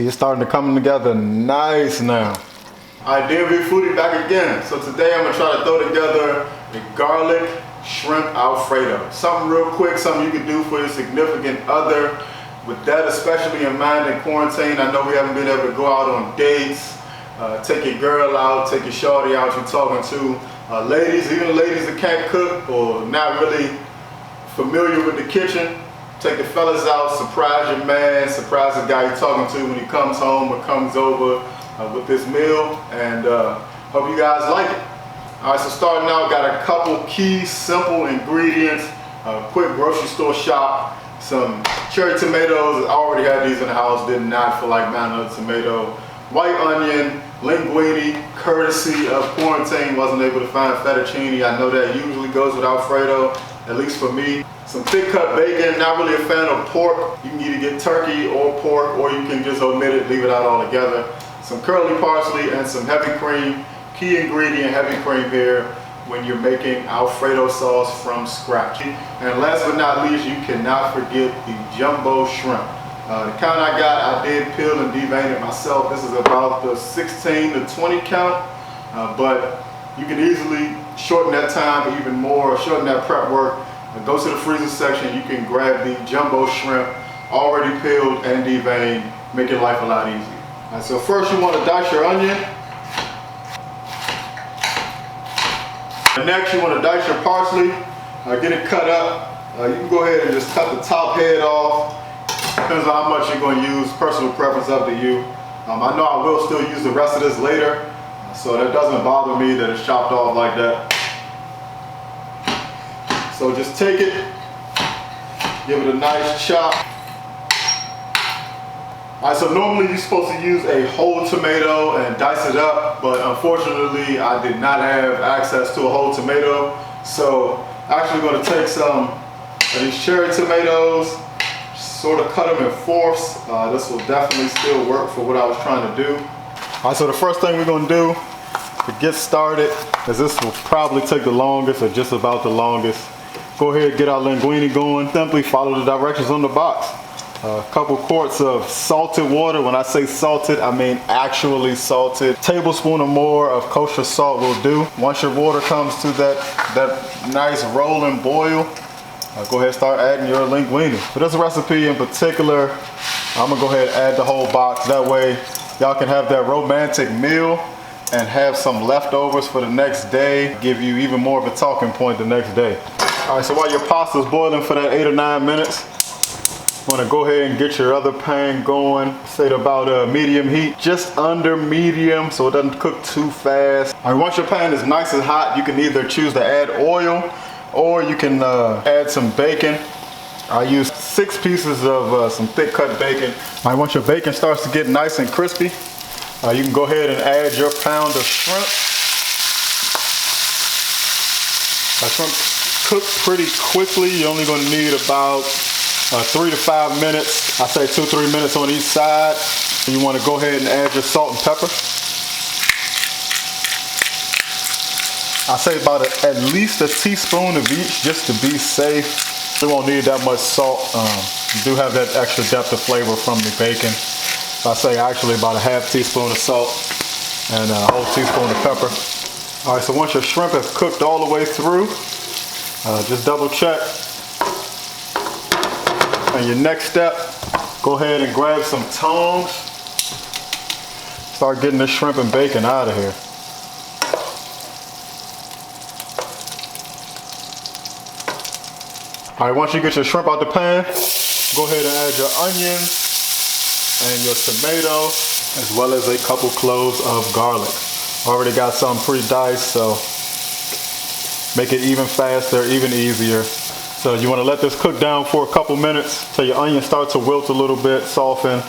See, it's starting to come together nice now. Alright, DMV Foodie back again. So today I'm gonna try to throw together a garlic shrimp Alfredo. Something real quick, something you can do for your significant other. With that especially in mind in quarantine, I know we haven't been able to go out on dates, take your girl out, take your shorty out you're talking to. Ladies, even ladies that can't cook or not really familiar with the kitchen, take the fellas out, surprise your man, surprise the guy you're talking to when he comes home or comes over with this meal, and hope you guys like it. All right, so starting out, got a couple key simple ingredients, quick grocery store shop, some cherry tomatoes. I already had these in the house, did not feel like buying another tomato. White onion, linguine, courtesy of quarantine, wasn't able to find fettuccine. I know that usually goes with Alfredo, at least for me. Some thick cut bacon, not really a fan of pork. You can either get turkey or pork, or you can just omit it, leave it out altogether. Some curly parsley and some heavy cream. Key ingredient, heavy cream here when you're making Alfredo sauce from scratch. And last but not least, you cannot forget the jumbo shrimp. The count I got, I did peel and devein it myself. This is about the 16 to 20 count, but you can easily shorten that time even more, shorten that prep work. Go to the freezer section, you can grab the jumbo shrimp, already peeled and deveined, make your life a lot easier. All right, so first you want to dice your onion. And next you want to dice your parsley, get it cut up. You can go ahead and just cut the top head off. Depends on how much you're going to use, personal preference up to you. I know I will still use the rest of this later, so that doesn't bother me that it's chopped off like that. So just take it, give it a nice chop. Alright, so normally you're supposed to use a whole tomato and dice it up, but unfortunately I did not have access to a whole tomato. So I'm actually going to take some of these cherry tomatoes, sort of cut them in fourths. This will definitely still work for what I was trying to do. Alright, so the first thing we're going to do to get started, as this will probably take the longest or just about the longest, go ahead and get our linguine going. Simply follow the directions on the box. A couple quarts of salted water. When I say salted, I mean actually salted. Tablespoon or more of kosher salt will do. Once your water comes to that nice rolling boil, go ahead and start adding your linguine. For this recipe in particular, I'm gonna go ahead and add the whole box. That way y'all can have that romantic meal and have some leftovers for the next day. Give you even more of a talking point the next day. All right, so while your pasta's boiling for that 8 or 9 minutes, you want to go ahead and get your other pan going. Say at about medium heat, just under medium, so it doesn't cook too fast. All right, once your pan is nice and hot, you can either choose to add oil or you can add some bacon. I use 6 pieces of some thick cut bacon. All right, once your bacon starts to get nice and crispy, you can go ahead and add your pound of shrimp. Shrimp cook pretty quickly. You're only going to need about 3 to 5 minutes. I say 2-3 minutes on each side. And you want to go ahead and add your salt and pepper. I say about at least a teaspoon of each just to be safe. You won't need that much salt. You do have that extra depth of flavor from the bacon. So I say actually about a half teaspoon of salt and a whole teaspoon of pepper. All right, so once your shrimp has cooked all the way through, just double check. And your next step, go ahead and grab some tongs. Start getting the shrimp and bacon out of here. All right, once you get your shrimp out the pan, go ahead and add your onions and your tomato, as well as a couple cloves of garlic. Already got some pre-diced, so make it even faster, even easier. So you want to let this cook down for a couple minutes till your onions start to wilt a little bit, soften.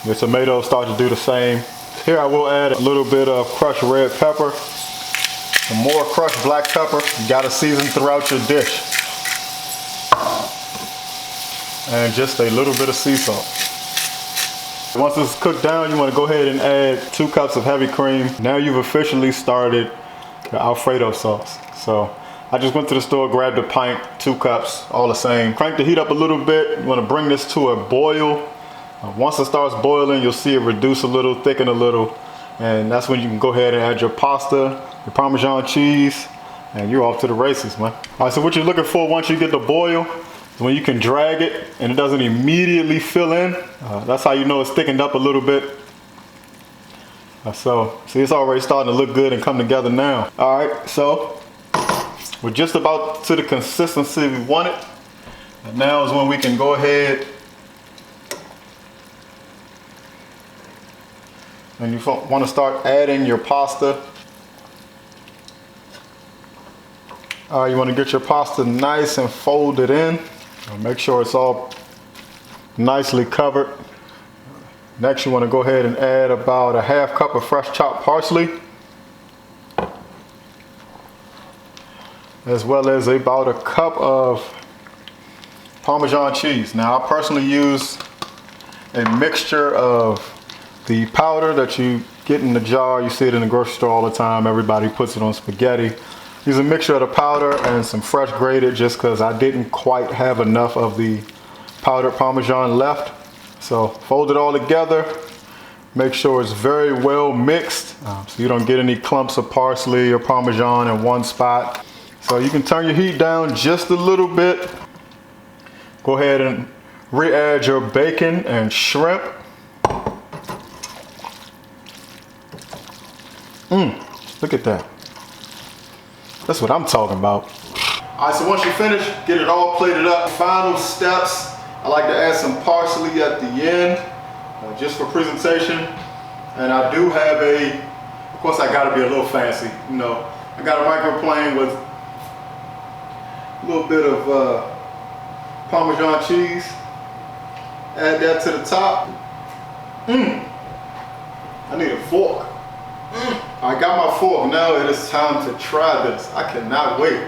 Your tomatoes start to do the same. Here I will add a little bit of crushed red pepper, some more crushed black pepper. You got to season throughout your dish. And just a little bit of sea salt. Once this is cooked down, you want to go ahead and add 2 cups of heavy cream. Now you've officially started the Alfredo sauce. So I just went to the store, grabbed a pint, 2 cups, all the same. Crank the heat up a little bit. You want to bring this to a boil. Once it starts boiling, you'll see it reduce a little, thicken a little, and that's when you can go ahead and add your pasta, your Parmesan cheese, and you're off to the races, man. All right, so what you're looking for once you get the boil is when you can drag it and it doesn't immediately fill in. That's how you know it's thickened up a little bit. So, see, it's already starting to look good and come together now. All right, so we're just about to the consistency we wanted. And now is when we can go ahead and you want to start adding your pasta. You want to get your pasta nice and folded in. Make sure it's all nicely covered. Next, you want to go ahead and add about a half cup of fresh chopped parsley, as well as about a cup of Parmesan cheese. Now, I personally use a mixture of the powder that you get in the jar. You see it in the grocery store all the time. Everybody puts it on spaghetti. Use a mixture of the powder and some fresh grated, just because I didn't quite have enough of the powdered Parmesan left. So fold it all together. Make sure it's very well mixed, so you don't get any clumps of parsley or Parmesan in one spot. So you can turn your heat down just a little bit. Go ahead and re-add your bacon and shrimp. Look at that. That's what I'm talking about. All right, so once you finish, get it all plated up. Final steps, I like to add some parsley at the end, just for presentation. And I do have of course I gotta be a little fancy, you know. I got a microplane with a little bit of Parmesan cheese. Add that to the top. I need a fork. I got my fork. Now it is time to try this. I cannot wait.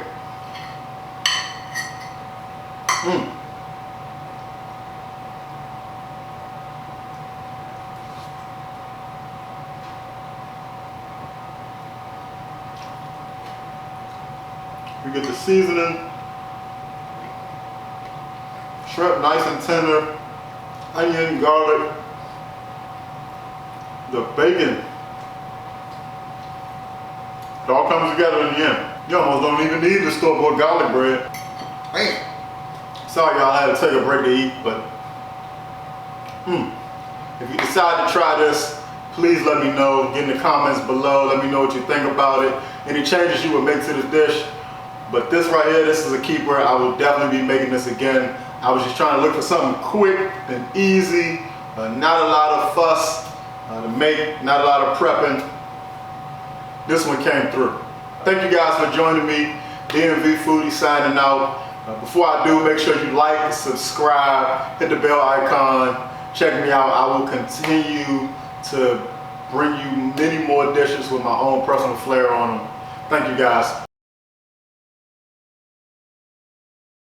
We get the seasoning. Shrimp nice and tender. Onion, garlic. The bacon. It all comes together in the end. You almost don't even need the store-bought garlic bread. Man. Sorry y'all had to take a break to eat, but if you decide to try this, please let me know. Get in the comments below. Let me know what you think about it. Any changes you would make to the dish. But this right here, this is a keeper. I will definitely be making this again. I was just trying to look for something quick and easy, not a lot of fuss to make, not a lot of prepping. This one came through. Thank you guys for joining me. DMV Foodie signing out. Before I do, make sure you like, subscribe, hit the bell icon. Check me out. I will continue to bring you many more dishes with my own personal flair on them. Thank you guys.